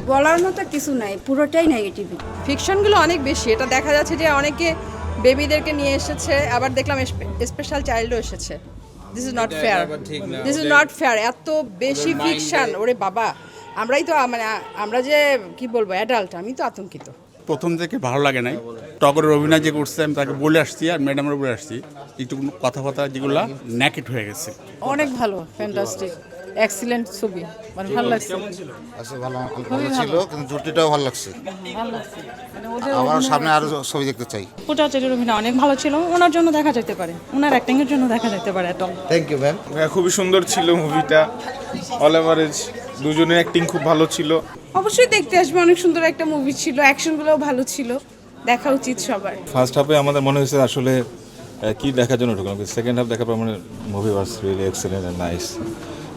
বলার মতো কিছু নাই, পুরোটাই নেগেটিভ। ফিকশনগুলো অনেক বেশি, এটা দেখা যাচ্ছে যে অনেকে বেবিদেরকে নিয়ে এসেছে, আবার দেখলাম স্পেশাল চাইল্ডও এসেছে। This is not fair, this is not fair. এত বেশি ফিকশন, ওরে বাবা, আমরাই তো মানে আমরা যে কি বলবো অ্যাডাল্ট, আমি তো আতঙ্কিত। প্রথম থেকে ভালো লাগে নাই। টগরের অভিনয় যে করছে আমি তাকে বলে আসছি আর ম্যাডামের বলে আসছি, একটু কথাবার্তা যেগুলো ন্যাকেট হয়ে গেছে। অনেক ভালো, ফ্যান্টাস্টিক, এক্সিলেন্ট ছবি, মানে ভালো লাগছে। আচ্ছা, ভালো ছিল, কিন্তু জুটিটাও ভালো লাগছে। ভালো লাগছে, মানে আবার সামনে আরো ছবি দেখতে চাই। পূজাচেরির অভিনয় অনেক ভালো ছিল, ওনার জন্য দেখা যেতে পারে, ওনার অ্যাক্টিং এর জন্য দেখা যেতে পারে। এত থ্যাংক ইউ ম্যাম। খুবই সুন্দর ছিল মুভিটা, অল এভারেজ দুজনের অ্যাক্টিং খুব ভালো ছিল। অবশ্যই দেখতে আসবে, অনেক সুন্দর একটা মুভি ছিল, অ্যাকশনগুলোও ভালো ছিল, দেখা উচিত সবার। ফার্স্ট হাফে আমাদের মনে হয়েছে আসলে কি দেখার জন্য ঢুকলাম, সেকেন্ড হাফ দেখার পর মানে movie was really excellent and nice.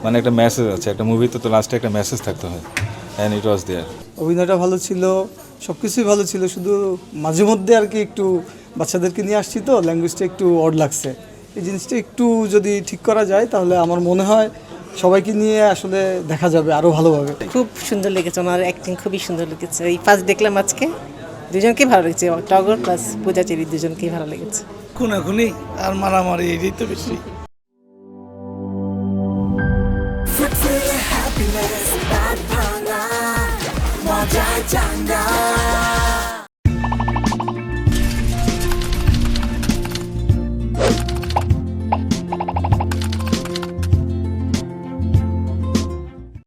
মানে একটা মেসেজ আছে, একটা মুভিতে তো লাস্টে একটা মেসেজ থাকতে হয়, অ্যান্ড ইট ওয়াজ দেয়ার। অভিনয়টা ভালো ছিল, সব কিছুই ভালো ছিল, শুধু মাঝে মধ্যে আর কি একটু বাচ্চাদেরকে নিয়ে আসছি তো ল্যাঙ্গুয়েজটা একটু অড লাগছে। এই জিনিসটা একটু যদি ঠিক করা যায় তাহলে আমার মনে হয় সবাইকে নিয়ে আসলে দেখা যাবে আরও ভালোভাবে। খুব সুন্দর লেগেছে, ওনার অ্যাক্টিং খুবই সুন্দর লেগেছে। এই ফার্স্ট দেখলাম আজকে, দুজনকেই ভালো লেগেছে, টগর প্লাস পূজাচেরি দুজনকেই ভালো লেগেছে। খুনাখুনি আর মারামারি এটাই তো বেশি।